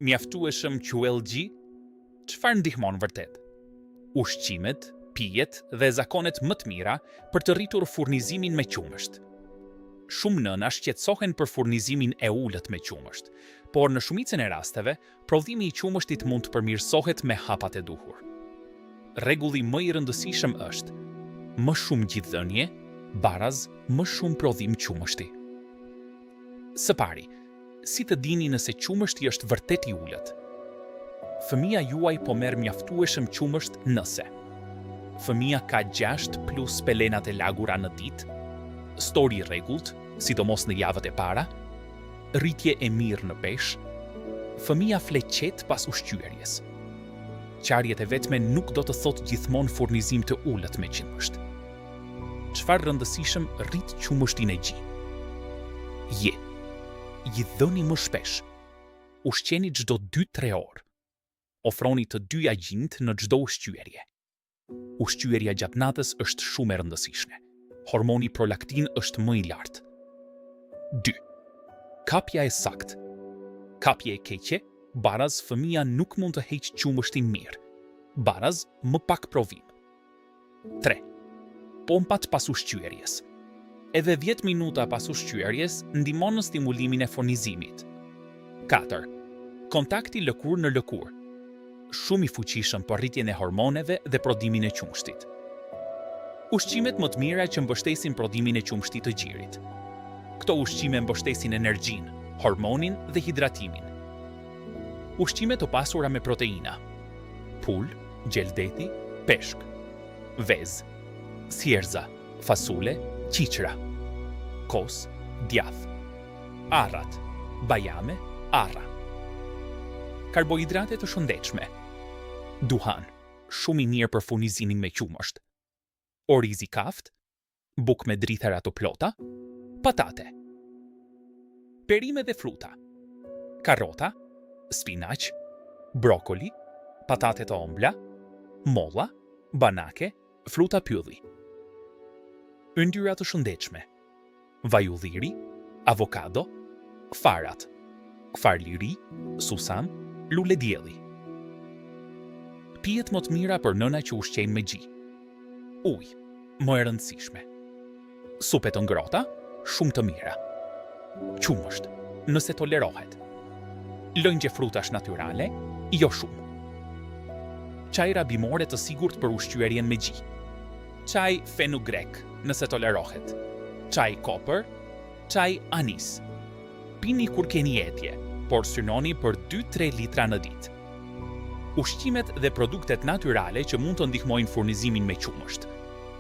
Mjaftueshëm QLG, çfarë ndihmon vërtet? Ushqimet, pijet dhe zakonet më të mira për të rritur furnizimin me qumësht. Shumë nëna shqetësohen për furnizimin e ulët me qumësht, por në shumicën e rasteve, prodhimi i qumështit mund të përmirësohet me hapat e duhur. Rregulli më i rëndësishëm është: më shumë gjithdhënie, baraz më shumë prodhim qumështi. Së pari, si të dini nëse qumështi është vërtet i ulët? Fëmia juaj po merr mjaftueshëm qumësht nëse fëmia ka 6+ pelenat e lagura në ditë, stori i rregullt, sidomos në javët e para, rritje e mirë në peshë, fëmia fle qetë pas ushqyerjes. Qarjet e vetme nuk do të thotë gjithmonë furnizim të ulët me qumësht. Çfarë rëndësishëm rrit qumështin e gjë? Gjithdhëni më shpesh. Ushqeni çdo 2-3 orë. Ofroni të 2 agjint në çdo ushqyerje. Ushqyerja gjatë natës është shumë e rëndësishme. Hormoni prolaktin është më i lartë. 2. Kapja e saktë. Kapje e keqe, baraz fëmia nuk mund të heqë qumështin mirë. Baraz më pak provim. 3. Pompat pas ushqyerjes. Edhe 10 minuta pas ushqyerjes ndihmon në stimulimin e furnizimit. 4. Kontakti lëkur në lëkur. Shumë i fuqishëm për rritjen e hormoneve dhe prodhimin e qumshtit. Ushqimet më të mira që mbështesin prodhimin e qumshtit të gjirit. Këto ushqime mbështesin energjinë, hormonin dhe hidratimin. Ushqime të pasura me proteina: pul, gjeldeti, peshk, vezë, thjerza, fasule, qiqra, kos, djath, arrat, bajame, arra. Karbohidrate të shëndetshme: duhan, shumë i mirë për furnizimin me qumësht, oriz i kaft, buk me drithëra të plota, patate. Perime dhe fruta: karrota, spinaq, brokoli, patate të ombla, molla, banake, fruta pylli. Yndyra të shëndetshme: vajulliri, avokado, farat, kfarliri, susam, lule dielli. Pijet më të mira për nëna që ushqejnë me gjë: ujë, më e rëndësishme. Supe të ngrohta, shumë të mira. Qumësht, nëse tolerohet. Lëngje frutash natyrale, jo shumë. Çajra bimore të sigurt për ushqyerjen me gjë: çaj fenugrek, nëse tolerohet, çaj kopër, çaj anis. Pini kur keni etje, por synoni për 2-3 litra në ditë. Ushqimet dhe produktet natyrale që mund të ndihmojnë furnizimin me qumësht.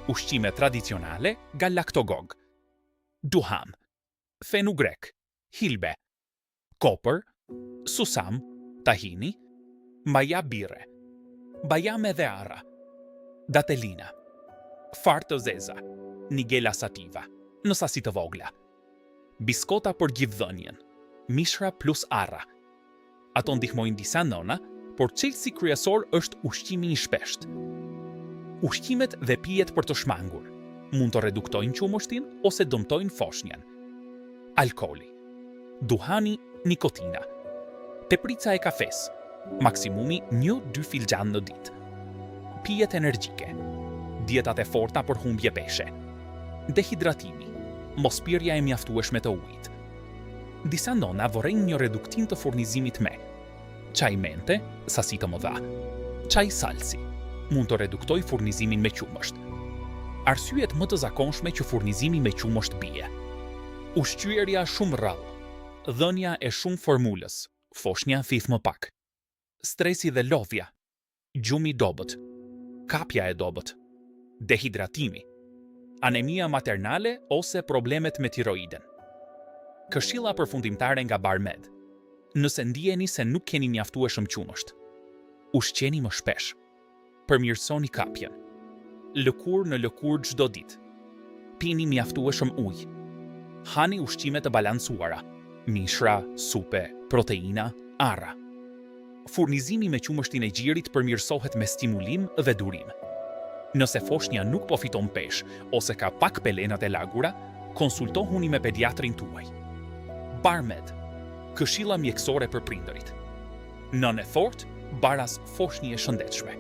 Ushqime tradicionale, galaktogog: duham, fenugrek, hilbe, kopër, susam, tahini, maja bire, bajame dhe arra, datelina, far të zeza, nigella sativa, në sasi të vogla, biskota për gjithdhënien, mishra plus arra. Ato ndihmojnë disa nëna, por çelësi kryesor është ushqimi i shpeshtë. Ushqimet dhe pijet për të shmangur mund të reduktojnë qumështin ose dëmtojnë foshnjën. Alkooli, duhani, nikotina, teprica e kafes, maksimumi 1-2 filxhan në ditë. Pijet energjike, dietat e forta për humbje peshe, dehidratimi, mospirja e mjaftueshme të ujit. Disa nëna vorrejnë një reduktim të furnizimit me çaj mente, sasi të mëdha, çaj salsi, mund të reduktoj furnizimin me qumësht. Arsyet më të zakonshme që furnizimi me qumësht bie: ushqyerja shumë rrallë, dhënia e shumë formulës, foshnja thith më pak, stresi dhe lodhja, gjumi dobët, kapja e dobët, dehidratimi, anemia maternale ose problemet me tiroiden. Këshilla përfundimtare nga Barmed: nëse ndjeni se nuk keni mjaftueshëm qumësht, ushqeni më shpesh, përmirësoni kapjen, lëkur në lëkur çdo ditë, pini mjaftueshëm ujë, hani ushqime të balancuara, mishra, supe, proteina, arra. Furnizimi me qumështin e gjirit përmirësohet me stimulim dhe durim. Nëse foshnja nuk po fiton peshë ose ka pak pelenat e lagura, konsultohuni me pediatrin tuaj. Barmed, këshilla mjekësore për prindërit. Nën e fortë, baras foshnjë e shëndetshme.